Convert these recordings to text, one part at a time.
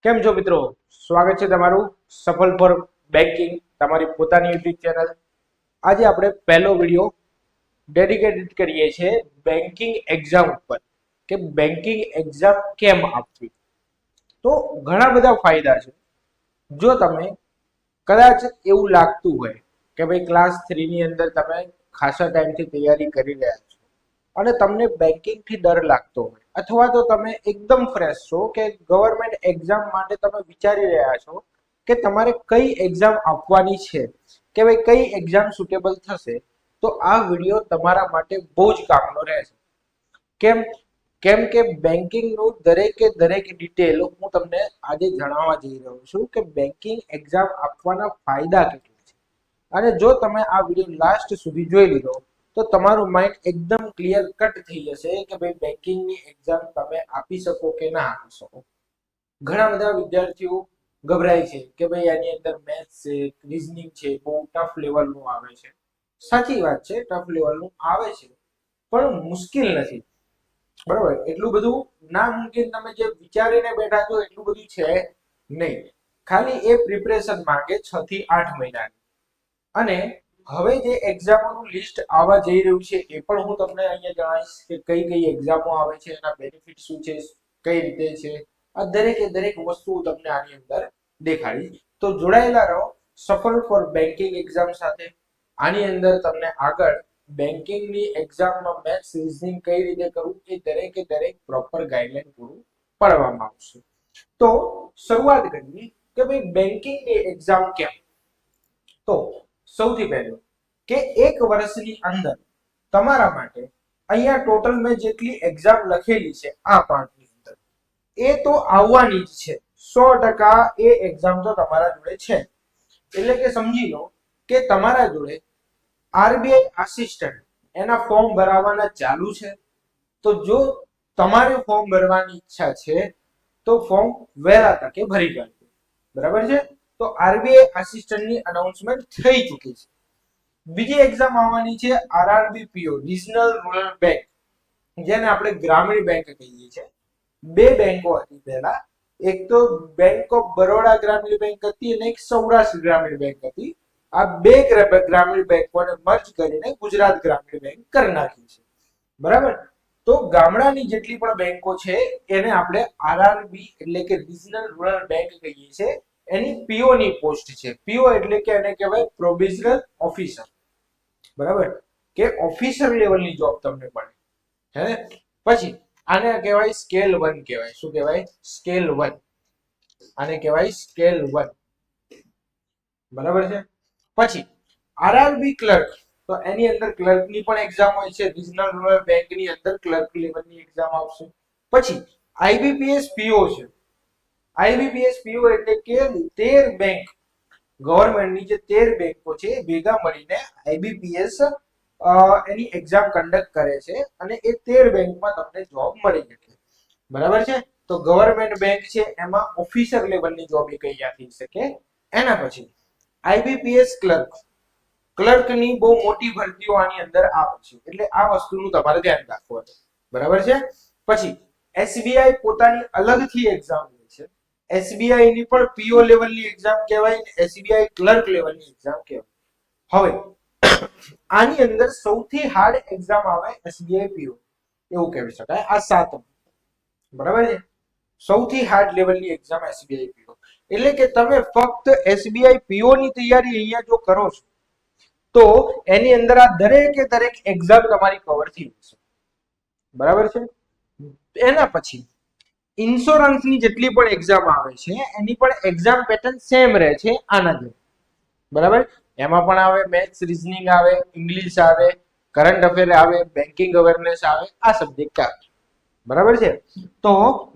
કેમ છો મિત્રો? સ્વાગત છે તમારું સફળ ફોર બેન્કિંગ તમારી પોતાની યુટ્યુબ ચેનલ. આજે આપણે પહેલો વિડિયો ડેડિકેટેડ કરીએ છીએ બેન્કિંગ એક્ઝામ ઉપર કે બેન્કિંગ એક્ઝામ કેમ આપવી. તો ઘણા બધા ફાયદા છે. જો તમે કદાચ એવું લાગતું હોય કે ભાઈ ક્લાસ 3 ની અંદર તમે ખાસા ટાઈમથી તૈયારી કરી રહ્યા છો અને તમને બેન્કિંગથી ડર લાગતો હોય અથવા તો તમે એકદમ ફ્રેશ છો કે ગવર્મેન્ટ એક્ઝામ માટે તમે વિચારી રહ્યા છો કે તમારે કઈ એક્ઝામ આપવાની છે કે ભાઈ કઈ એક્ઝામ સુટેબલ થશે, તો આ વિડીયો તમારા માટે બહુ જ કામનો રહેશે. કેમ કેમ કે બેન્કિંગનું દરેકે દરેક ડિટેલ હું તમને આજે જણાવવા જઈ રહ્યો છું કે બેન્કિંગ એક્ઝામ આપવાના ફાયદા કેટલા છે. અને જો તમે આ વિડીયો લાસ્ટ સુધી જોઈ લીધો તો તમારું માઇન્ડ એકદમ ક્લિયર કટ થઈ જશે કે ભાઈ બેન્કિંગની એક્ઝામ તમે આપી શકો કે ના આપી શકો. ઘણા બધા વિદ્યાર્થીઓ ગભરાય છે કે ભાઈ આની અંદર મેથ્સ છે, રીઝનિંગ છે, બહુ ટફ લેવલનું આવે છે. સાચી વાત છે, ટફ લેવલનું આવે છે પણ મુશ્કેલ નથી. બરાબર, એટલું બધું ના મુમકિન તમે જે વિચારીને બેઠા છો એટલું બધું છે નહીં. ખાલી એ પ્રિપરેશન માંગે 6 થી 8 મહિનાની. અને હવે જે એક્ઝામોનું લિસ્ટ આવવા જઈ રહ્યું છે એ પણ હું તમને અહીંયા જણાવીશ કે કઈ કઈ એક્ઝામો આવે છે, એના બેનિફિટ શું છે, કઈ રીતે છે. આ દરેકે દરેક વસ્તુ તમને આની અંદર દેખાડીશ. તો જોડાયેલા રહો સફળ ફોર બેન્કિંગ એક્ઝામ સાથે. આની અંદર તમને આગળ બેન્કિંગની એક્ઝામમાં મેથ્સ રીઝનિંગ કઈ રીતે કરવું એ દરેકે દરેક પ્રોપર ગાઈડલાઈન પૂરું પાડવામાં આવશે. તો શરૂઆત કરીએ કે ભાઈ બેન્કિંગની એક્ઝામ કેમ. તો સૌથી પહેલું કે એક વર્ષની અંદર તમારા માટે અહીંયા ટોટલ મેં જેટલી એક્ઝામ લખેલી છે આ પાર્ટની અંદર એ તો આવવાની જ છે. 100% એ એક્ઝામ તો તમારા જોડે છે. એટલે કે સમજી લો કે તમારા જોડે આરબીઆઈ આસિસ્ટન્ટ એના ફોર્મ ભરાવાના ચાલુ છે. તો જો તમારે ફોર્મ ભરવાની ઈચ્છા છે તો ફોર્મ વહેલા તકે ભરી કાઢજો. બરાબર છે. તો આરબીઆઈ આસિસ્ટન્ટની અનાઉન્સમેન્ટ થઈ ચૂકી છે. બીજી એક્ઝામ આવવાની છે આરઆરબી પીઓ રિજનલ રૂરલ બેંક, જેને આપણે ગ્રામીણ બેંક કહીએ છીએ. બે બેંકો હતી પહેલા, એક તો બેંક ઓફ બરોડા ગ્રામીણ બેંક હતી અને એક સૌરાષ્ટ્ર ગ્રામીણ બેંક હતી. આ બે ગ્રામીણ બેંકોને મર્જ કરીને ગુજરાત ગ્રામીણ બેંક કરી નાખી છે. બરાબર. તો ગામડાની જેટલી પણ બેંકો છે એને આપણે આરઆરબી એટલે કે રિજનલ રૂરલ બેંક કહીએ છીએ. એની પીઓ ની પોસ્ટ છે. પીઓ એટલે કે એને કહેવાય પ્રોવિઝનલ ઓફિસર. બરાબર, કે ઓફિસર લેવલની જોબ તમને મળે હે. પછી આને કહેવાય સ્કેલ 1 કહેવાય. શું કહેવાય? સ્કેલ 1. આને કહેવાય સ્કેલ 1. બરાબર છે. પછી આરઆરબી ક્લર્ક, તો એની અંદર ક્લર્કની પણ એક્ઝામ હોય છે. રિજનલ રૂરલ બેંકની અંદર ક્લર્ક લેવલની એક્ઝામ આવશે. પછી આઈબીપીએસ પીઓ છે. આઈબીપીએસ પીઓ એટલે કે 13 બેંક, ગવર્મેન્ટની જે 13 બેંકો છે એ ભેગા મળીને આઈબીપીએસ એની એક્ઝામ કન્ડક્ટ કરે છે અને એ 13 બેંકમાં તમને જોબ મળી શકે. બરાબર છે. તો ગવર્મેન્ટ બેંક છે એમાં ઓફિસર લેવલની જોબ એ કઈ થઈ શકે. એના પછી આઈબીપીએસ ક્લર્ક, ક્લર્કની બહુ મોટી ભરતીઓ આની અંદર આવે છે. એટલે આ વસ્તુનું તમારે ધ્યાન રાખવાનું. બરાબર છે. પછી એસબીઆઈ પોતાની અલગથી એક્ઝામ લે છે. એસબીઆઈ ની પણ પીઓ લેવલની એક્ઝામ કહેવાય ને એસબીઆઈ ક્લર્ક લેવલની એક્ઝામ કહેવાય. હવે આની અંદર સૌથી હાર્ડ એક્ઝામ આવે એસબીઆઈ પીઓ, એવું કહેવી શકાય. આ 7. બરાબર છે. સૌથી હાર્ડ લેવલની એક્ઝામ એસબીઆઈ પીઓ. એટલે કે તમે ફક્ત એસબીઆઈ પીઓ ની તૈયારી અહીંયા જો કરો છો તો એની અંદર આ દરેકે દરેક એક્ઝામ તમારી કવર થઈ જશે. બરાબર છે. એના પછી ઇન્સ્યોરન્સની જેટલી પણ એક્ઝામ આવે છે એની પણ એક્ઝામ પેટર્ન સેમ રહે છે આના જેમ. બરાબર. એમાં પણ આવે મેથ્સ રીઝનિંગ આવે, ઇંગ્લિશ આવે, કરંટ અફેર આવે, બેન્કિંગ અવેરનેસ આવે, આ સબ્જેક્ટ આવે. બરાબર છે. તો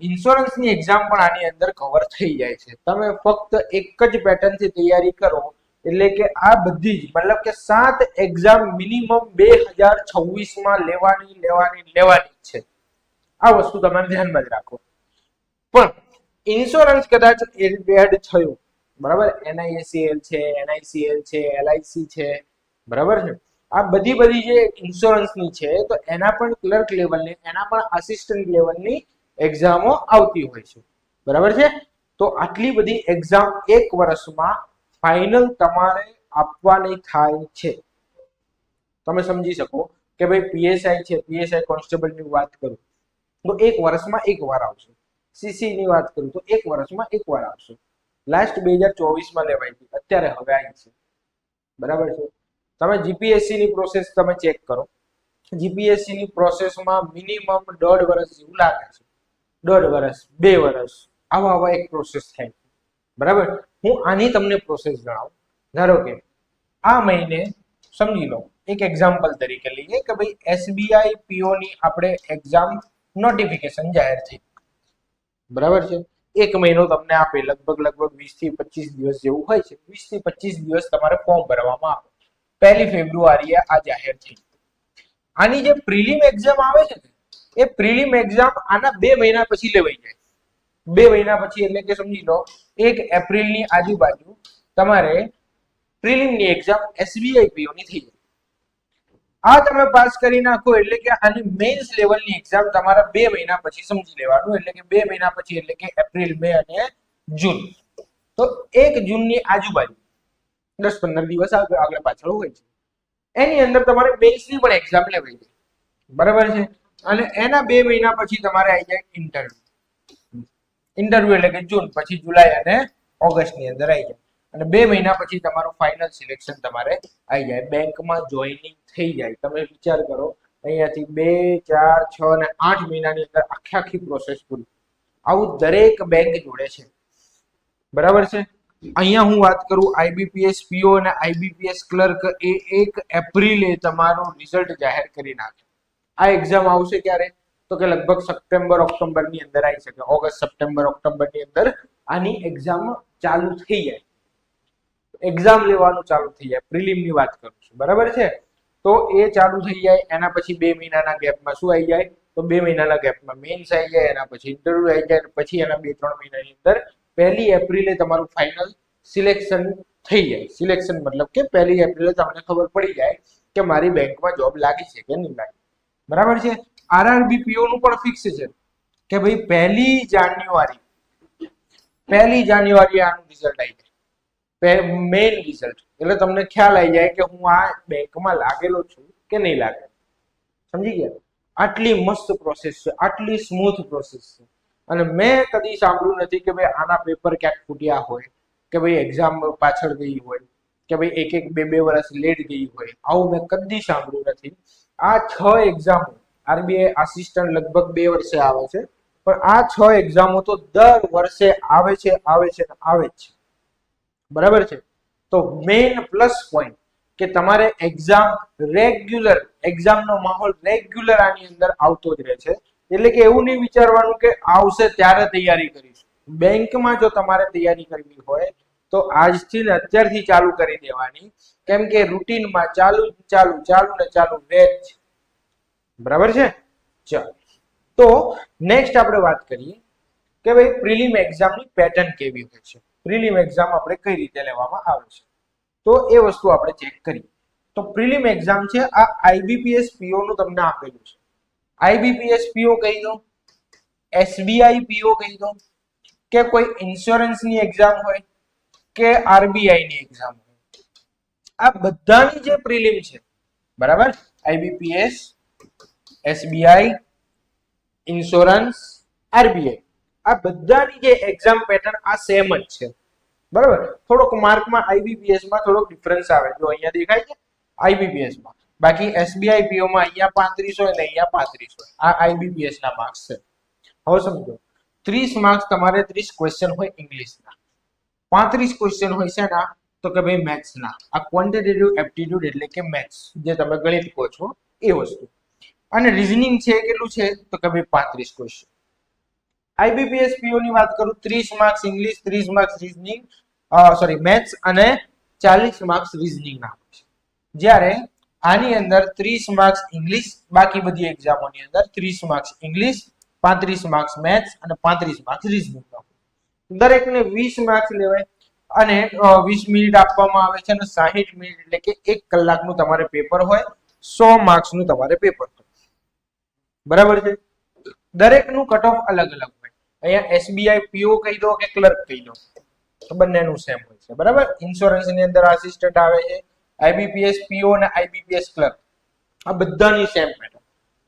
ઇન્સ્યોરન્સની એક્ઝામ પણ આની અંદર કવર થઈ જાય છે. તમે ફક્ત એક જ પેટર્નથી તૈયારી કરો એટલે કે આ બધી જ મતલબ કે 7 એક્ઝામ મિનિમમ 2026 માં લેવાની છે. આ વસ્તુ તમારે ધ્યાનમાં જ રાખો. પણ ઇન્સ્યોરન્સ કદાચ એડ થયું, બરાબર, એનઆઈએસીએલ છે, એનઆઈસીએલ છે, એલઆઈસી છે, બરાબર છે. આ બધી જે ઇન્સ્યોરન્સની છે તો એના પણ ક્લર્ક લેવલની, એના પણ આસિસ્ટન્ટ લેવલની એક્ઝામો આવતી હોય છે. બરાબર છે. તો આટલી બધી એક્ઝામ એક વર્ષમાં ફાઇનલ તમારે આપવાની થાય છે. તમે સમજી શકો કે ભાઈ પીએસઆઈ છે, પીએસઆઈ કોન્સ્ટેબલ ની વાત કરું તો એક વર્ષમાં એક વાર આવશે. સીસી ની વાત કરું તો એક વર્ષમાં એક વાર આવશે. લાસ્ટ 2024 માં લેવાઈ હતી, અત્યારે હવે આવી છે. બરાબર છે. તમે જીપીએસસી ની પ્રોસેસ તમે ચેક કરો. જીપીએસસી ની પ્રોસેસમાં મિનિમમ 1.5 વર્ષ જેવું લાગે છે. 1.5 વર્ષ 2 વર્ષ આવા એક પ્રોસેસ થાય. બરાબર. હું આની તમને પ્રોસેસ જણાવું. ધારો કે આ મહિને સમજી લો, એક એક્ઝામ્પલ તરીકે લઈએ કે ભાઈ એસબીઆઈ પીઓ ની આપણે એક્ઝામ નોટિફિકેશન જાહેર થઈ. બરાબર છે. એક મહિનો તમને આપે, લગભગ 20 થી 25 દિવસ જેવું હોય છે. 20 થી 25 દિવસ તમારે ફોર્મ ભરવામાં આવે. 1 ફેબ્રુઆરીએ આ જાહેર થઈ. આની જે પ્રિલિમ એક્ઝામ આવે છે ને, એ પ્રિલિમ એક્ઝામ આના 2 મહિના પછી લેવાઈ જાય. 2 મહિના પછી એટલે કે સમજી લો 1 એપ્રિલ ની આજુબાજુ તમારે પ્રિલિમ ની એક્ઝામ એસબીઆઈ પીઓ ની થઈ જાય. આ તમે પાસ કરી નાખો એટલે કે આની મેઇન્સ લેવલની એક્ઝામ તમારા 2 મહિના પછી સમજી લેવાનું. એટલે કે 2 મહિના પછી એટલે કે એપ્રિલ, મે અને જૂન. તો 1 જૂનની આજુબાજુ 10-15 દિવસ આગળ પાછળ હોય છે. એની અંદર તમારે મેઇન્સની પણ એક્ઝામ લેવાઈ જાય. બરાબર છે. અને એના 2 મહિના પછી તમારે આવી જાય ઇન્ટરવ્યુ. ઇન્ટરવ્યુ એટલે કે જૂન પછી જુલાઈ અને ઓગસ્ટ ની અંદર આવી જાય. અને 2 મહિના પછી તમારું ફાઇનલ સિલેક્શન તમારે આવી જાય, બેંકમાં જોઈનિંગ થઈ જાય. તમે વિચાર કરો, અહીંયાથી 2, 4, 6 અને 8 મહિનાની અંદર આખી પ્રોસેસ પૂરી. આવું દરેક બેંક જોડે છે. બરાબર છે. અહીંયા હું વાત કરું આઈબીપીએસ પીઓ અને આઈબીપીએસ ક્લર્ક, એ 1 એપ્રિલે તમારું રિઝલ્ટ જાહેર કરી નાખે. આ એક્ઝામ આવશે ક્યારે? તો કે લગભગ સપ્ટેમ્બર ઓક્ટોબર ની અંદર આવી શકે. ઓગસ્ટ, સપ્ટેમ્બર, ઓક્ટોબર ની અંદર આની એક્ઝામ ચાલુ થઈ જાય. એક્ઝામ લેવાનું ચાલુ થઈ જાય. પ્રિલિમ ની વાત કરું છું. બરાબર છે. તો એ ચાલુ થઈ જાય. એના પછી 2 મહિનાના ગેપમાં શું આવી જાય? તો 2 મહિનાના ગેપમાં મેન્સ આવી જાય. એના પછી ઇન્ટરવ્યુ આવી જાય. પછી એના 2-3 મહિનાની અંદર 1 એપ્રિલે તમારું ફાઇનલ સિલેક્શન થઈ જાય. સિલેક્શન મતલબ કે 1 એપ્રિલે તમને ખબર પડી જાય કે મારી બેંકમાં જોબ લાગી છે કે નહીં લાગી. બરાબર છે. આરઆરબી પીઓ નું પણ ફિક્સ છે કે ભાઈ 1 જાન્યુઆરી આનું રિઝલ્ટ આવી જાય. મેઇન રિઝલ્ટ એટલે તમને ખ્યાલ આવી જાય કે હું આ બેંકમાં લાગેલો છું કે નહીં લાગે. સમજી ગયા? આટલી મસ્ત પ્રોસેસ છે, આટલી સ્મૂથ પ્રોસેસ છે. અને મેં કદી સાંભળ્યું નથી કે ભાઈ આના પેપર ક્યાંક ફૂટ્યા હોય, કે ભાઈ એક્ઝામ પાછળ ગઈ હોય, કે ભાઈ 1-2 વર્ષ લેટ ગઈ હોય. આવું મેં કદી સાંભળ્યું નથી. આ 6 એક્ઝામો આરબીઆઈ આસિસ્ટન્ટ લગભગ 2 વર્ષે આવે છે, પણ આ 6 એક્ઝામો તો દર વર્ષે આવે છે. બરાબર છે. તો મેઇન પ્લસ પોઈન્ટ કે તમારે એક્ઝામ રેગ્યુલર, એક્ઝામનો માહોલ રેગ્યુલર આની અંદર આવતો જ રહે છે. એટલે કે એવું નહીં વિચારવાનું કે આવશે ત્યારે તૈયારી કરીશું. બેંકમાં જો તમારે તૈયારી કરવી હોય તો આજથી ને અત્યારથી ચાલુ કરી દેવાની. કેમ કે રૂટીનમાં ચાલુ રહે જ. બરાબર છે. ચાલો, તો નેક્સ્ટ આપણે વાત કરીએ કે ભાઈ પ્રિલિમ એક્ઝામની પેટર્ન કેવી હોય છે. પ્રિલિમ એક્ઝામ આપણે કઈ રીતે લેવામાં આવે છે, તો એ વસ્તુ આપણે ચેક કરીએ. તો પ્રિલિમ એક્ઝામ છે આ આઈબીપીએસ પીઓ નું તમને આપેલું છે. આઈબીપીએસ પીઓ કહી દો, એસબીઆઈ પીઓ કહી દો, કે કોઈ ઇન્સ્યોરન્સ ની એક્ઝામ હોય, કે આરબીઆઈ ની એક્ઝામ હોય. આ બધાની જે પ્રિલિમ છે, બરાબર, આઈબીપીએસ, એસબીઆઈ, ઇન્સ્યોરન્સ, આરબીઆઈ, આ બધાની જે એક્ઝામ પેટર્ન આ સેમ જ છે. બરાબર. થોડોક માર્કમાં આઈબીપીએસ માં થોડોક ડિફરન્સ આવે. જો અહીંયા દેખાય છે આઈબીપીએસ માં, બાકી એસબીઆઈ પીઓ માં અહીંયા 35 હોય અને અહીંયા 35 હોય. આ આઈબીપીએસ ના માર્ક્સ છે. હવે સમજો, 30 માર્ક્સ તમારે 30 ક્વેશ્ચન હોય ઇંગ્લિશના, 35 ક્વેશ્ચન હોય છે ના, તો કે ભાઈ મેથ્સ ના. આ ક્વોન્ટિટેટિવ એપ્ટિટ્યુડ એટલે કે મેથ્સ, જે તમે ગણિત કહો છો એ વસ્તુ. અને રીઝનિંગ છે કેટલું છે, તો કે ભાઈ 35 ક્વેશ્ચન. આઈબીપીએસ પીઓ ની વાત કરું, 30 marks English, 30 marks reasoning, maths અને 40 માર્ક્સ રીઝનિંગ ના હોય છે. જ્યારે આની અંદર 30 માર્ક્સ ઇંગ્લિશ, બાકી બધી એક્ઝામોની અંદર 30 માર્ક્સ ઇંગ્લિશ, 35 માર્ક્સ મેથ્સ અને 35 માર્ક્સ રીઝનિંગ ના હોય. દરેકને 20 માર્ક્સ લેવાય અને 20 મિનિટ આપવામાં આવે છે અને 60 મિનિટ એટલે કે 1 કલાકનું તમારે પેપર હોય. 100 માર્ક્સનું તમારે પેપર હોય. બરાબર છે. દરેકનું કટ ઓફ અલગ અલગ હોય. અહીંયા એસબીઆઈ પીઓ કહી દો કે ક્લર્ક કહી દો, તો બંનેનું સેમ હોય છે, બરાબર. ઇન્સ્યોરન્સ ની અંદર આસિસ્ટન્ટ આવે છે, આઈબીપીએસ પીઓ અને આઈબીપીએસ ક્લર્ક, આ બધાની સેમ પેટર્ન.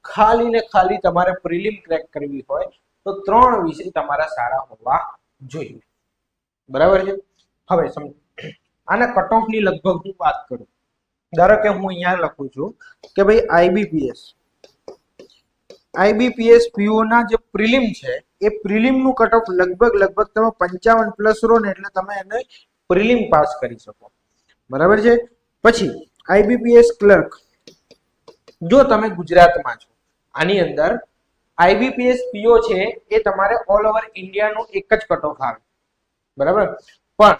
ખાલી ને ખાલી તમારે પ્રિલિમ ક્રેક કરવી હોય તો 3 વિષય તમારા સારા હોવા જોઈએ, બરાબર છે. હવે સમજો, આના કટ ઓફ ની લગભગ હું વાત કરું, ધારો કે હું અહીંયા લખું છું કે ભાઈ આઈબીપીએસ પીઓ ના જે પ્રિલિમ છે એ પ્રિલિમ નું કટ ઓફ લગભગ તમે 55 પ્લસ રો ને એટલે તમે એને પ્રિલિમ પાસ કરી શકો, બરાબર છે. પછી આઈબીપીએસ ક્લર્ક, જો તમે ગુજરાતમાં છો, આની અંદર આઈબીપીએસ પીઓ છે એ તમારે ઓલ ઓવર ઇન્ડિયાનું એક જ કટ ઓફ આવે, બરાબર. પણ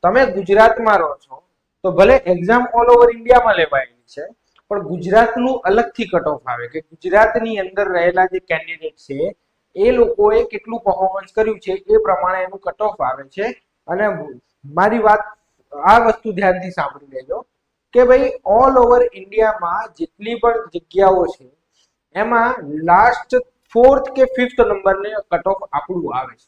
તમે ગુજરાતમાં રહો છો તો ભલે એક્ઝામ ઓલ ઓવર ઇન્ડિયામાં લેવાયેલી છે, પણ ગુજરાતનું અલગથી કટ ઓફ આવે કે ગુજરાતની અંદર રહેલા જે કેન્ડિડેટ છે એ લોકોએ કેટલું પરફોર્મન્સ કર્યું છે એ પ્રમાણે એનું કટ ઓફ આવે છે. અને મારી વાત આ વસ્તુ ધ્યાનથી સાંભળી લેજો કે ભાઈ ઓલ ઓવર ઇન્ડિયામાં જેટલી પણ જગ્યાઓ છે એમાં લાસ્ટ 4th કે 5th નંબરને કટ ઓફ આપણું આવે છે,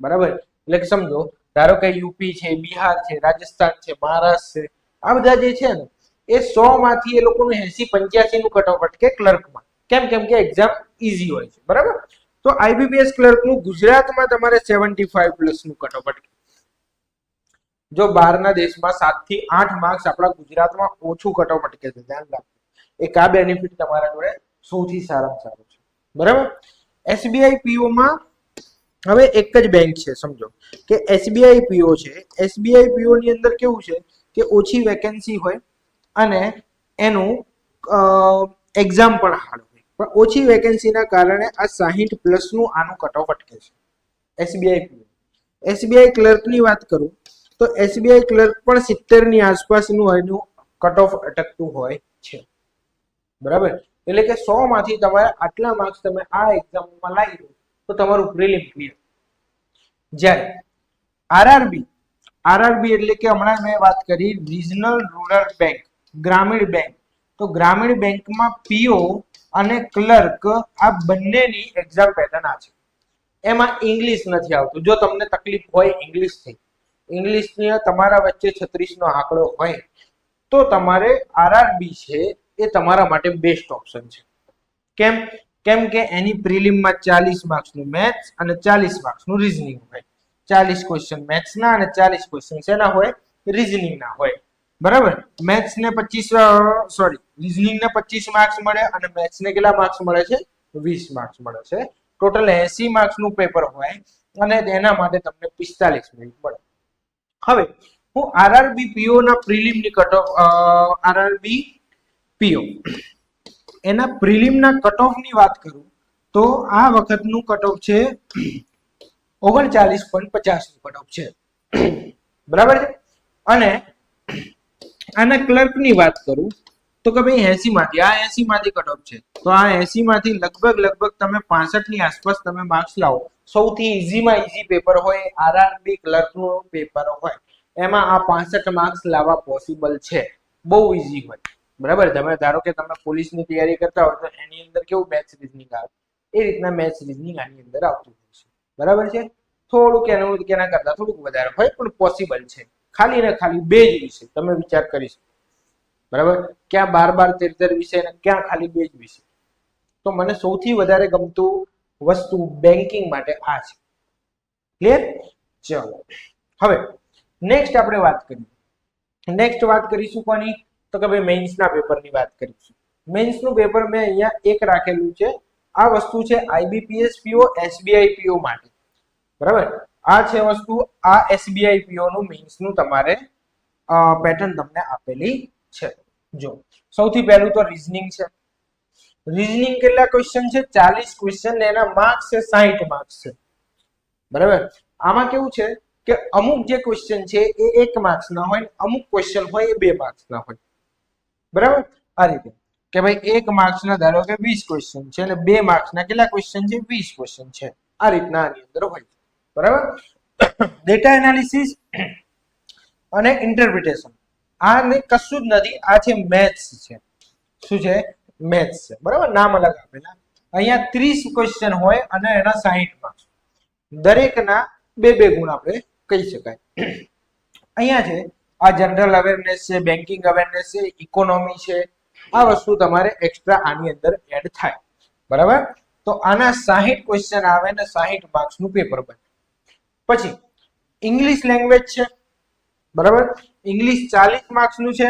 બરાબર. એટલે કે સમજો, ધારો કે યુપી છે, બિહાર છે, રાજસ્થાન છે, મહારાષ્ટ્ર છે, આ બધા જે છે ને એ 100 માંથી એ લોકોનું 80-85 નું કટ ઓફ અટકે ક્લર્કમાં. કેમ કે એક્ઝામ ઈઝી હોય છે, બરાબર. તો આઈબીપીએસ ક્લર્ક નું ગુજરાતમાં તમારે 75 પ્લસ નું કટ ઓફ અટકે. જો બહારના દેશમાં 7 થી 8 માર્ક્સ આપણા ગુજરાતમાં ઓછું કટ ઓફ અટકે છે, ધ્યાન રાખજો. એક આ બેનિફિટ તમારા જોડે સૌથી સારામાં સારું છે, બરાબર. એસબીઆઈ પીઓ માં હવે એક જ બેંક છે, સમજો કે એસબીઆઈ પીઓ છે. એસબીઆઈ પીઓ ની અંદર કેવું છે કે ઓછી વેકેન્સી હોય અને એનું એક્ઝામ પણ હાર્ડ હોય, પણ ઓછી વેકેન્સીના કારણે આ 60 પ્લસ નું આનું કટ ઓફ અટકે છે એસબીઆઈ પીઓ. એસબીઆઈ ક્લર્ક ની વાત કરું તો એસબીઆઈ ક્લર્ક પણ 70 ની આસપાસનું એનું કટ ઓફ અટકતું હોય છે, બરાબર. એટલે કે 100 માંથી તમારે આટલા માર્ક્સ તમે આ એક્ઝામમાં લાવી દો તો તમારું પ્રિલિમ ક્લિયર. જ્યારે આરઆરબી એટલે કે હમણાં મેં વાત કરી રિજનલ રૂરલ બેંક, ગ્રામીણ બેંક, તો ગ્રામીણ બેંકમાં પીઓ અને ક્લર્ક આ બંનેની એક્ઝામ પેટર્ન આ છે. એમાં ઇંગ્લિશ નથી આવતું. જો તમને તકલીફ હોય ઇંગ્લિશની તમારા વચ્ચે 36 નો આંકડો હોય તો તમારે આરઆરબી છે એ તમારા માટે બેસ્ટ ઓપ્શન છે. કેમ કે એની પ્રિલિમમાં 40 માર્ક્સનું મેથ્સ અને 40 માર્ક્સનું રીઝનિંગ હોય. 40 ક્વેશ્ચન મેથ્સના અને 40 ક્વેશ્ચન શેના હોય? રીઝનિંગના હોય, બરાબર. મેથ્સ ને 25 રીઝનિંગ ને 25 માર્ક્સ મળે અને મેથ્સ ને કેટલા માર્ક્સ મળે છે? 20 માર્ક્સ મળે છે. ટોટલ 80 માર્ક્સનું પેપર હોય અને તેના માટે તમને 45 મિનિટ મળે. હવે હું આરઆરબી પીઓ ના પ્રિલિમની કટ ઓફ આરઆરબી પીઓ એના પ્રિલિમના કટ ઓફ ની વાત કરું તો આ વખતનું કટ ઓફ છે 39.50 નું કટ ઓફ છે, બરાબર છે. અને આના ક્લર્ક ની વાત કરું તો કે ભાઈ 80 માંથી આ 80 માંથી કટ ઓફ છે, તો આ 80 માંથી લગભગ તમે 65 ની આસપાસ તમે માર્ક્સ લાવો. સૌથી ઈઝીમાં ઈઝી પેપર હોય આરઆરબી ક્લર્ક નું પેપર હોય, એમાં આ 65 માર્ક્સ લાવવા પોસિબલ છે, બહુ ઈઝી હોય, બરાબર. તમે ધારો કે તમે પોલીસની તૈયારી કરતા હોય તો એની અંદર કેવું મેથ્સ રીઝનિંગ આવે, એ રીતના મેથ્સ રીઝનિંગ આની અંદર આવતું હોય છે, બરાબર છે. થોડુંક એના કરતા થોડુંક વધારે હોય પણ પોસિબલ છે. ખાલી ને ખાલી બે જ વિષય તમે વિચાર કરી શકો, બરાબર. ક્યાં 12-13 વિષય ને ક્યાં ખાલી બે જ વિષય. તો મને સૌથી વધારે ગમતું વસ્તુ બેન્કિંગ માટે આ છે. ક્લિયર? ચલો હવે નેક્સ્ટ આપણે વાત કરીશું કોની? તો કે ભાઈ મેન્સના પેપરની વાત કરીશું. મેન્સનું પેપર મેં અહીંયા એક રાખેલું છે. આ વસ્તુ છે આઈબીપીએસ પીઓ એસબીઆઈ પીઓ માટે, બરાબર. આ છે વસ્તુ, આ એસબીઆઈ પીઓ નું મેન્સનું તમારે પેટર્ન તમને આપેલી છે. જો સૌથી પહેલું તો રીઝનિંગ છે. રીઝનિંગ કેટલા ક્વેશ્ચન છે? 40 ક્વેશ્ચન ને એના માર્ક્સ છે 60 માર્ક્સ છે, બરાબર. આમાં કેવું છે કે અમુક જે ક્વેશ્ચન છે એ 1 માર્ક્સ ના હોય, અમુક ક્વેશ્ચન હોય એ 2 માર્ક્સ ના હોય, બરાબર. આ રીતે કે ભાઈ 1 માર્ક્સ ના ધારો કે 20 ક્વેશ્ચન છે અને 2 માર્ક્સ ના કેટલા ક્વેશ્ચન છે? 20 ક્વેશ્ચન છે. આ રીતના આની અંદર હોય, બરાબર. ડેટા એનાલિસિસ અને ઇન્ટરપ્રિટેશન આ ને કશું જ નથી, આ છે મેથ્સ છે. શું છે? મેથ્સ છે, બરાબર. નામ અલગ આપેલા. અહીંયા 30 ક્વેશ્ચન હોય અને એના 60 માર્ક્સ. દરેકના 2-2 ગુણ આપણે કહી શકાય. અહીંયા છે આ જનરલ અવેરનેસ છે, બેન્કિંગ અવેરનેસ છે, ઇકોનોમી છે, આ વસ્તુ તમારે એક્સ્ટ્રા આની અંદર એડ થાય. બરાબર? તો આના 60 ક્વેશ્ચન આવે ને 60 માર્ક્સ નું પેપર બને. પછી ઇંગ્લિશ લેંગ્વેજ છે. બરાબર? ઇંગ્લિશ 40 માર્ક્સ નું છે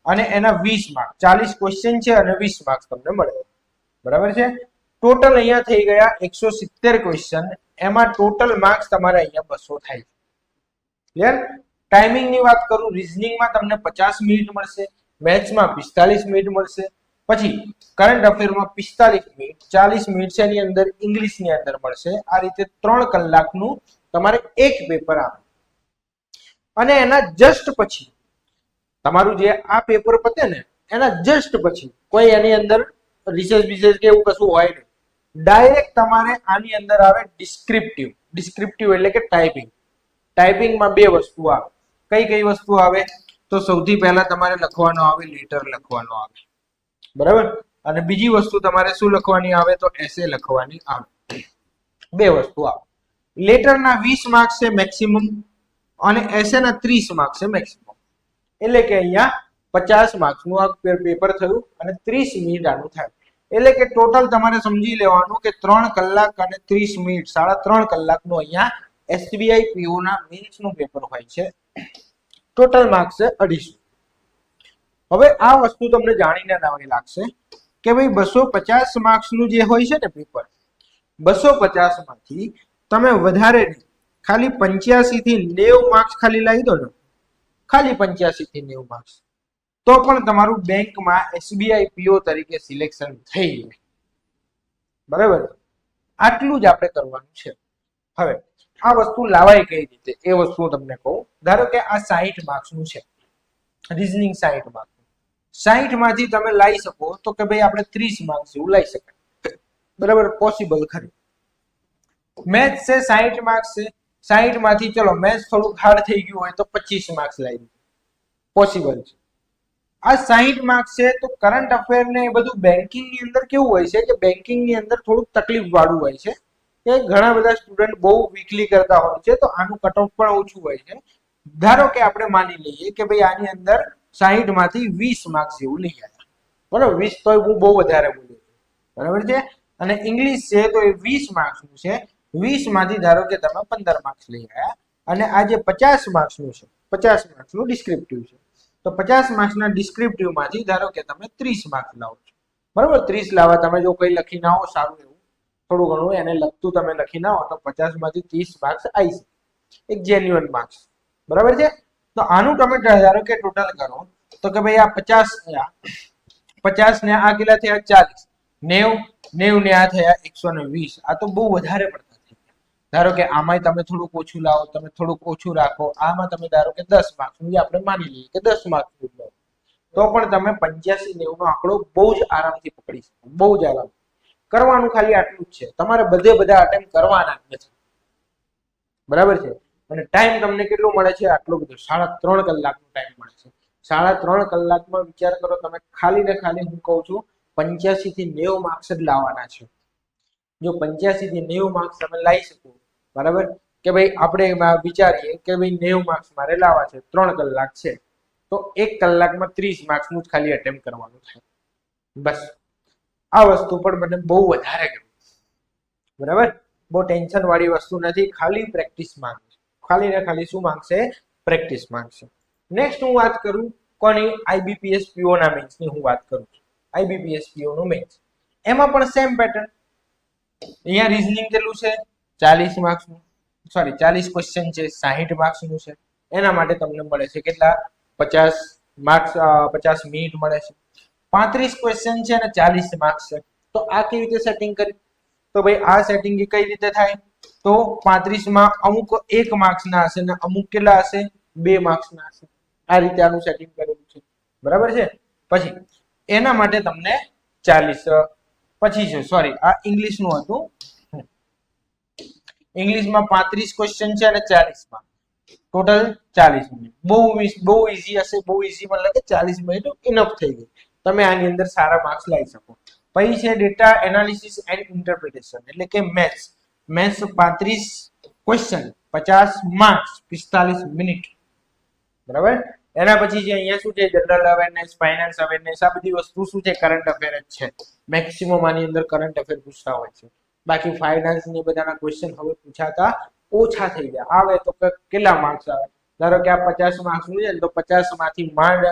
અને એના 20 માર્ક, 40 ક્વેશ્ચન છે અને 20 માર્ક્સ તમને મળે. બરાબર છે? ટોટલ અહીંયા થઈ ગયા 170 ક્વેશ્ચન, એમાં ટોટલ માર્ક્સ તમારે અહીંયા 200 થાય. ક્લિયર? ટાઈમિંગ ની વાત કરું, રીઝનિંગમાં તમને 50 મિનિટ મળશે, મેથ્સમાં 45 મિનિટ મળશે, પછી કરંટ અફેરમાં 45 મિનિટ, 40 મિનિટ છે એની અંદર ઇંગ્લિશની અંદર મળશે. આ રીતે 3 કલાકનું તમારે એક પેપર આવે. અને એના જસ્ટ પછી તમારું જે આ પેપર પતે ને એના જસ્ટ પછી કોઈ એની અંદર રિસર્ચ કે એવું કશું હોય નહીં. ડાયરેક્ટ તમારે આની અંદર આવે ડિસ્ક્રિપ્ટિવ. ડિસ્ક્રિપ્ટિવ એટલે કે ટાઈપિંગ. ટાઈપિંગમાં 2 વસ્તુ આવે. કઈ વસ્તુ આવે? તો સૌથી પહેલા તમારે લખવાનો આવે લેટર લખવાનો આવે. બરાબર? અને બીજી વસ્તુ તમારે શું લખવાની આવે? તો એસે લખવાની આવે. 2 વસ્તુ આવે. લેટરના 20 માર્ક્સ છે મેક્સિમમ અને એસે ના 30 માર્ક્સ છે મેક્સિમમ. એટલે કે અહીંયા 50 માર્ક્સ નું આ પેપર થયું અને 30 મિનિટ આનું થાય. એટલે કે ટોટલ તમારે સમજી લેવાનું કે 3 કલાક અને 30 મિનિટ, 3.5 કલાકનું અહીંયા SBI PO ના મેન્સ નું પેપર હોય છે. ટોટલ માર્ક્સ છે 250. હવે આ વસ્તુ તમને જાણીને નવાઈ લાગશે કે ભાઈ 250 માર્ક્સ નું જે હોય છે ને પેપર, 250 માંથી તમે વધારે ખાલી 85 થી 90 માર્ક્સ ખાલી લાવી દો ને, ખાલી 85 થી 90 માર્ક્સ, તો પણ તમારું બેંકમાં SBI PO તરીકે સિલેક્શન થઈ જાય. બરાબર? આટલું જ આપણે કરવાનું છે. હવે આ વસ્તુ લાવાય કઈ રીતે એ વસ્તુ તમને કહું. ધારો કે આ 60 માર્ક્સ નું છે, રીઝનિંગ 60 માર્ક્સ, 60 માંથી તમે લાવી શકો તો કે ભાઈ આપણે 30 માર્ક્સ એવું લાવી શકાય. બરાબર? પોસિબલ ખરી. મેથ્સ છે 60 માર્ક્સ છે, 60 માંથી ચલો મેથ્સ થોડું હાર્ડ થઈ ગયું હોય તો 25 માર્ક્સ લાવી દો, પોસિબલ છે. આ 60 માર્ક્સ છે તો કરંટ અફેર ને એ બધું બેન્કિંગ ની અંદર કેવું હોય છે કે બેન્કિંગ ની અંદર થોડું તકલીફ વાળું હોય છે કે ઘણા બધા સ્ટુડન્ટ બહુ વીકલી કરતા હોય છે, તો આનું કટ ઓફ પણ ઓછું હોય છે. ધારો કે આપણે માની લઈએ કે ભાઈ આની અંદર 60 માંથી 20 માર્ક્સ જેવું લઈ આવ્યા. બરાબર? 20 તો હું બહુ વધારે બોલ્યો. બરાબર છે? અને ઇંગ્લિશ છે તો એ 20 માર્ક્સ નું છે, 20 માંથી ધારો કે તમે 15 માર્ક્સ લઈ આવ્યા. અને આ જે 50 માર્ક્સ નું છે, 50 માર્ક્સ નું ડિસ્ક્રિપ્ટિવ છે, તો 50 માર્ક્સના ડિસ્ક્રિપ્ટિવ માંથી ધારો કે તમે 30 માર્ક્સ લાવો છો. બરાબર? 30 લાવવા તમે જો કોઈ લખી ના આવો સારું એવું થોડું ઘણું એને લખતું તમે લખી ના આવો તો 50 માંથી 30 માર્ક્સ આવી શકે, એક જેન્યુઅન માર્ક્સ. બરાબર છે? તો આનું તમે ધારો કે ટોટલ કરો તો કે ભાઈ આ 50 ને આ કેટલા થયા? 40, 90 ને આ થયા 120. આ તો બહુ વધારે પડતા થઈ ગયા. ધારો કે આમાંય તમે થોડુંક ઓછું લાવો, તમે થોડુંક ઓછું રાખો, આમાં તમે ધારો કે 10 માર્ક્સ નું આપણે માની લઈએ કે 10 માર્ક્સ નું લો, તો પણ તમે 85-90 નો આંકડો બહુ જ આરામથી પકડી શકો. બહુ જ આરામ કરવાનું, ખાલી આટલું જ છે. તમારે બધા અટેમ્પ્ટ કરવાના નથી. બરાબર છે? અને ટાઈમ તમને કેટલો મળે છે? આટલો બધો, 3.5 કલાકનો ટાઈમ મળે છે. 3.5 કલાકમાં વિચાર કરો તમે, ખાલી ને ખાલી હું કહું છું 85 થી 90 માર્ક્સ જ લાવવાના છે. જો 85 થી 90 માર્ક્સ તમે લાવી શકો, બરાબર, કે ભાઈ આપણે વિચારીએ કે ભાઈ 90 માર્ક્સ મારે લાવવા છે, 3 કલાક છે, તો 1 કલાકમાં 30 માર્ક્સ નું જ ખાલી અટેમ્પ્ટ કરવાનું થાય. બસ આ વસ્તુ પણ મને બહુ વધારે ગમી. બરાબર? બહુ ટેન્શન વાળી વસ્તુ નથી, ખાલી પ્રેક્ટિસ માંગે. ખાલી ને ખાલી શું માંગશે? પ્રેક્ટિસ માંગશે. નેક્સ્ટ હું વાત કરું કોની? IBPS PO ના મેન્સ ની હું વાત કરું છું. IBPS PO નું મેન્સ, એમાં પણ સેમ પેટર્ન. અહીંયા રીઝનિંગ કેટલું છે? 40 માર્ક્સ નું, સોરી 40 ક્વેશ્ચન છે, 60 માર્ક્સ નું છે. એના માટે તમને મળે છે કેટલા? 50 માર્ક્સ, 50 મિનિટ મળે છે. 35 ક્વેશ્ચન છે અને 40 માર્ક્સ છે. તો આ કેવી રીતે સેટિંગ કરી? તો ભાઈ આ સેટિંગ કઈ રીતે થાય? તો 35 માં અમુક 1 માર્ક્સ ના હશે ને અમુક કેટલા હશે? 2 માર્ક્સ ના હશે. આ રીતે આનું સેટિંગ કરેલું છે. બરાબર છે? પછી એના માટે તમને 40, પછી છે સોરી આ ઇંગ્લિશ નું હતું. ઇંગ્લિશમાં 35 ક્વેશ્ચન છે અને 40 માં ટોટલ 40 મિનિટ. બહુ ઈઝી હશે. બહુ ઈઝી મતલબ કે 40 મિનિટ ઇનફ થઈ ગઈ. તમે આની અંદર સારા માર્ક્સ લાવી શકો. પછી છે ડેટા એનાલિસિસ એન્ડ ઇન્ટરપ્રિટેશન એટલે કે maths. Maths 35 question 50 marks 45 minute, બરાબર. એના પછી જે અહીંયા શું છે જનરલ અવેરનેસ, ફાઇનાન્સ અવેરનેસ, આ બધી વસ્તુ શું છે કરંટ અફેર જ છે. મેક્સિમમ આની અંદર કરંટ અફેર પૂછતા હોય છે. બાકી ફાઇનાન્સ ની બધાના ક્વેશ્ચન હવે પૂછાતા ઓછા થઈ ગયા. આવે તો કેટલા માર્ક્સ આવે, ધારો કે આ 50 માર્ક્સ નું છે ને તો 50 માંથી માંડ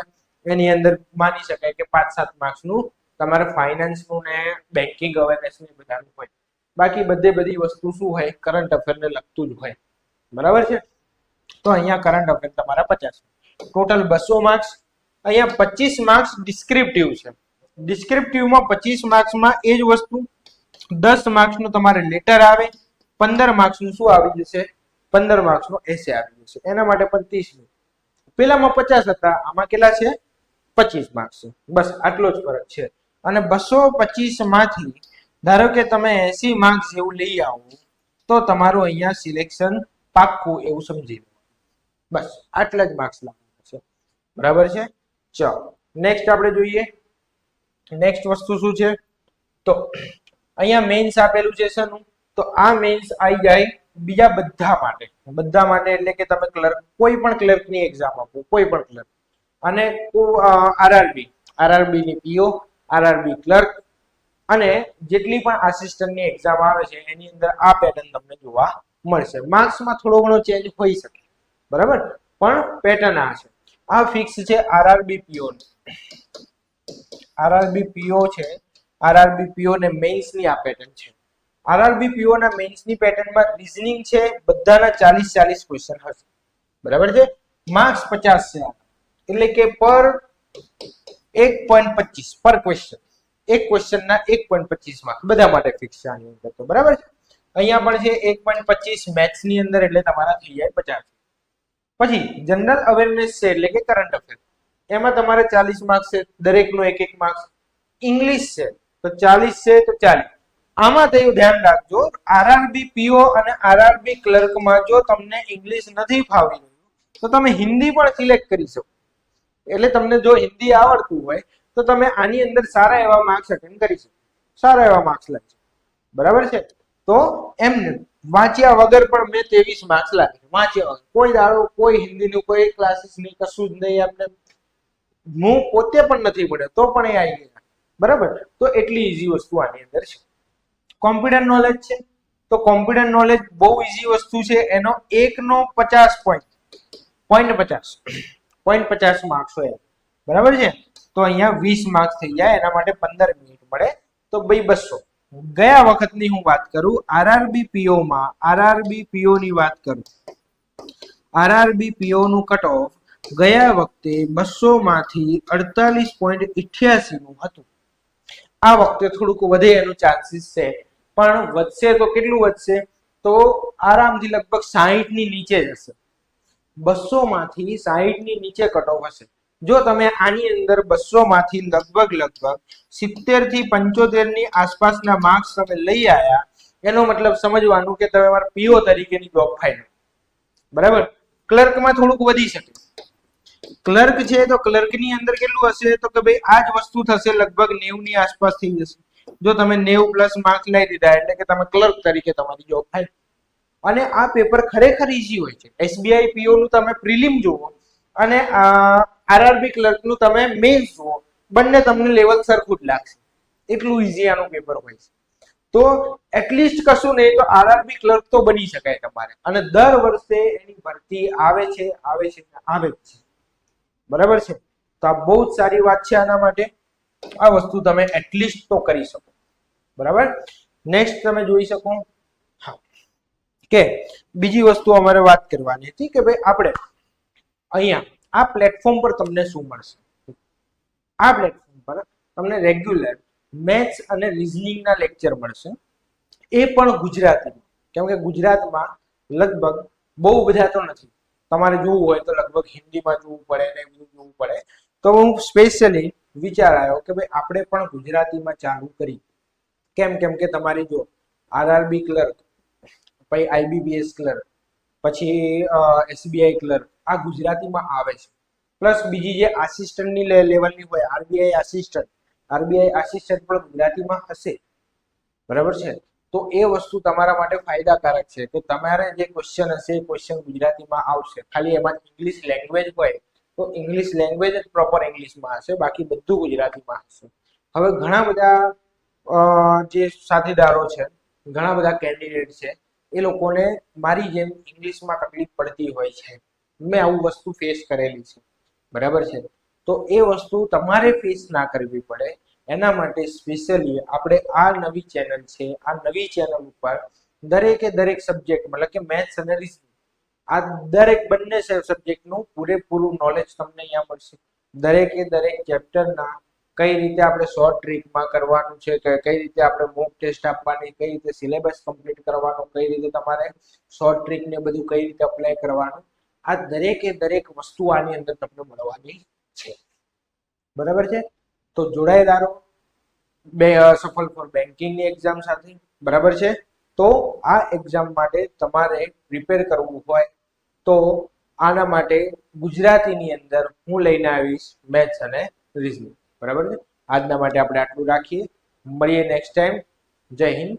એની અંદર માની શકાય કે 5-7 માર્ક્સ નું તમારે ફાઇનાન્સ નું ને બેન્કિંગ અવેરનેસ ને બધાનું હોય. બાકી બધી વસ્તુ શું હોય કરંટ અફેર ને લગતું જ હોય, બરાબર છે. તો અહીંયા કરંટ અફેર તમારા 50, ટોટલ 200 માર્ક્સ. અહીંયા 25 માર્ક્સ ડિસ્ક્રિપ્ટિવ છે. ડિસ્ક્રિપ્ટિવમાં 25 માર્ક્સમાં એ જ વસ્તુ 10 માર્ક્સ નું તમારે લેટર આવે, 15 માર્ક્સ નું શું આવી જશે 15 માર્ક્સ નો એસે આવી જશે. એના માટે પણ 30 મિનિટ. પેલામાં 50 હતા, આમાં કેટલા છે 25 માર્ક્સ છે. બસ આટલો જ ફરક છે. અને 225 માંથી ધારો કે તમે 80 માર્ક્સ જેવું લઈ આવો તો તમારું અહીંયા સિલેક્શન પાક્કું એવું સમજી લો. બસ આટલા જ માર્ક્સ લાવવાના છે, બરાબર છે. ચલો નેક્સ્ટ આપણે જોઈએ. નેક્સ્ટ વસ્તુ શું છે તો અહીંયા મેન્સ આપેલું છે શેનું, તો આ મેન્સ આવી જાય બીજા બધા માટે એટલે કે તમે ક્લર્ક કોઈ પણ ક્લર્કની એક્ઝામ આપો, કોઈ પણ ક્લર્ક, અને આરઆરબી ની પીઓ, આરઆરબી ક્લર્ક અને જેટલી પણ આસિસ્ટન્ટની એક્ઝામ આવે છે એની અંદર આ પેટર્ન તમને જોવા મળશે. માર્ક્સમાં થોડો ઘણો ચેન્જ હોઈ શકે, બરાબર, પણ પેટર્ન આ છે. આ ફિક્સ છે આરઆરબી પીઓ. આરઆરબી પીઓ છે, આરઆરબી પીઓ ને મેન્સ ની આ પેટર્ન છે. આરઆરબી પીઓ ના મેન્સ ની પેટર્નમાં રીઝનિંગ છે, બધાના 40 ક્વેશ્ચન હશે, બરાબર છે. માર્ક્સ 50 છે, એટલે કે પર 1.25 પર ક્વેશ્ચન, એક ક્વેશ્ચન ના 1.25 માર્ક્સ બધા માટે ફિક્સ છે આની અંદર, તો બરાબર છે. અહીંયા પણ છે 1.25 મેથ્સ ની અંદર, એટલે તમારા થઈ જાય 50. પછી જનરલ અવેરનેસ છે એટલે કે કરંટ અફેર, એમાં તમારે 40 માર્ક્સ છે, દરેકનો એક માર્ક્સ. ઇંગ્લિશ છે તો 40 છે તો 40. આમાં થયું ધ્યાન રાખજો, આરઆરબી પીઓ અને આરઆરબી ક્લર્કમાં જો તમને ઇંગ્લિશ નથી ફાવી રહ્યું તો તમે હિન્દી પણ સિલેક્ટ કરી શકો. એટલે તમને જો હિન્દી આવડતું હોય તો તમે આની અંદર સારા એવા માર્ક્સ અટેન્ડ કરી શકો, સારા એવા માર્ક્સ લાગશે, બરાબર છે. તો એમને વાંચ્યા વગર પણ મેં 23 માર્ક્સ લાગે, વાંચ્યા વગર કોઈ દાડો કોઈ હિન્દીનું કોઈ ક્લાસીસ નહીં, કશું જ નહીં. આપણે હું પોતે પણ નથી પડ્યો તો પણ એ આવી ગયા, બરાબર. તો એટલી ઈઝી વસ્તુ આની અંદર છે. કોમ્પ્યુટર નોલેજ છે તો કોમ્પ્યુટર નોલેજ બહુ ઈઝી વસ્તુ છે. એનો 1 નો 50 પોઈન્ટ 50 માર્ક્સ હોય, બરાબર છે. તો અહીંયા 20 માર્ક્સ થઈ જાય, એના માટે 15 મિનિટ મળે, તો ભાઈ 200. ગયા વખતની હું વાત કરું આરઆરબી પીઓ માં, આરઆરબી પીઓ ની વાત કરું, આરઆરબી પીઓ નું કટ ઓફ ગયા વખતે 200 માંથી 48.88 નું હતું. આ વખતે થોડુંક વધે એનું ચાન્સીસ છે, પણ વધશે તો કેટલું વધશે, તો આરામથી લગભગ 60 ની નીચે જ હશે. 200 માંથી 60 ની નીચે કટ ઓફ હશે. જો તમે આની અંદર 200 માંથી લગભગ 70 થી 75 ની આસપાસના માર્ક્સ તમે લઈ આયા, એનો મતલબ સમજવાનું કે તમારા પીઓ તરીકેની જોબ ફાઇનલ, બરાબર. ક્લર્કમાં થોડુંક વધી શકે. ક્લર્ક છે તો ક્લર્ક ની અંદર કેટલું હશે, તો કે ભાઈ આ જ વસ્તુ થશે, લગભગ 90 ની આસપાસ થઈ જશે. જો તમે 90 પ્લસ માર્ક્સ લઈ દીધા એટલે કે તમે ક્લર્ક તરીકે તમારી જોબ થાય. અને આ પેપર ખરેખર ઈઝી હોય છે. એસબીઆઈ પીઓ નું તમે પ્રિલિમ જુઓ અને આરઆરબી ક્લર્ક નું તમે મેઇન્સ જુઓ, બંને તમને લેવલ સરખું જ લાગશે, એટલું ઈઝી આનું પેપર હોય છે. તો એટલીસ્ટ કશું નહીં તો આરઆરબી ક્લર્ક તો બની શકાય તમારે, અને દર વર્ષે એની ભરતી આવે છે, બરાબર છે. તો આ બહુ જ સારી વાત છે. આના માટે આ વસ્તુ તમે એટલીસ્ટ તો કરી શકો, બરાબર. નેક્સ્ટ તમે જોઈ શકો કે બીજી વસ્તુ અમારે વાત કરવાની હતી કે ભાઈ આપણે અહીંયા આ પ્લેટફોર્મ પર તમને શું મળશે. આ પ્લેટફોર્મ પર તમને રેગ્યુલર મેથ્સ અને રીઝનિંગ ના લેક્ચર મળશે, એ પણ ગુજરાતીમાં. કેમ કે ગુજરાતમાં લગભગ બહુ બધા તો નથી, તમારે જોવું હોય તો લગભગ હિન્દીમાં જોવું પડે ને બધું જોવું પડે. તો હું સ્પેશિયલી વિચાર આવ્યો કે ભાઈ આપણે પણ ગુજરાતીમાં ચાલુ કરી. કેમ કે તમારી જો આરઆરબી ક્લર્ક, પછી આઈબીપીએસ ક્લર્ક, પછી એસબીઆઈ ક્લર્ક આ ગુજરાતીમાં આવે છે. પ્લસ બીજી જે આસિસ્ટન્ટની લેવલની હોય આરબીઆઈ આસિસ્ટન્ટ પણ ગુજરાતીમાં હશે, બરાબર છે. તો એ વસ્તુ તમારા માટે ફાયદાકારક છે કે તમારે જે ક્વેશ્ચન હશે એ ક્વેશ્ચન ગુજરાતીમાં આવશે. ખાલી એમાં ઇંગ્લિશ લેંગ્વેજ હોય તો ઇંગ્લિશ લેંગ્વેજ જ પ્રોપર ઇંગ્લિશમાં હશે, બાકી બધું ગુજરાતીમાં હશે. હવે ઘણા બધા જે સાથીદારો છે, ઘણા બધા કેન્ડિડેટ છે, એ લોકોને મારી જેમ ઇંગ્લિશમાં તકલીફ પડતી હોય છે. મેં આવું વસ્તુ ફેસ કરેલી છે, બરાબર છે. તો એ વસ્તુ તમારે ફેસ ના કરવી પડે એના માટે સ્પેશિયલી આપણે આ નવી ચેનલ છે, આ નવી ચેનલ ઉપર દરેકે દરેક સબ્જેક્ટ મતલબ કે મેથ્સ અને રીઝનિંગ આ દરેક બંને સબ્જેક્ટનું પૂરેપૂરું નોલેજ તમને અહીંયા મળશે. દરેકે દરેક ચેપ્ટરના કઈ રીતે આપણે શોર્ટ ટ્રીકમાં કરવાનું છે, કે કઈ રીતે આપણે મોક ટેસ્ટ આપવાની, કઈ રીતે સિલેબસ કમ્પ્લીટ કરવાનો, કઈ રીતે તમારે શોર્ટ ટ્રીક ને બધું કઈ રીતે અપ્લાય કરવાનું, આ દરેકે દરેક વસ્તુ આની અંદર તમને મળવાની છે, બરાબર છે. તો જોડાયેલા રહો સફળ ફોર બેન્કિંગની એક્ઝામ સાથે, બરાબર છે. તો આ એક્ઝામ માટે તમારે પ્રિપેર કરવું હોય તો આના માટે ગુજરાતીની અંદર હું લઈને આવીશ મેથ્સ અને રીઝનિંગ, બરાબર છે. આજના માટે આપણે આટલું રાખીએ, મળીએ નેક્સ્ટ ટાઈમ. જય હિન્દ.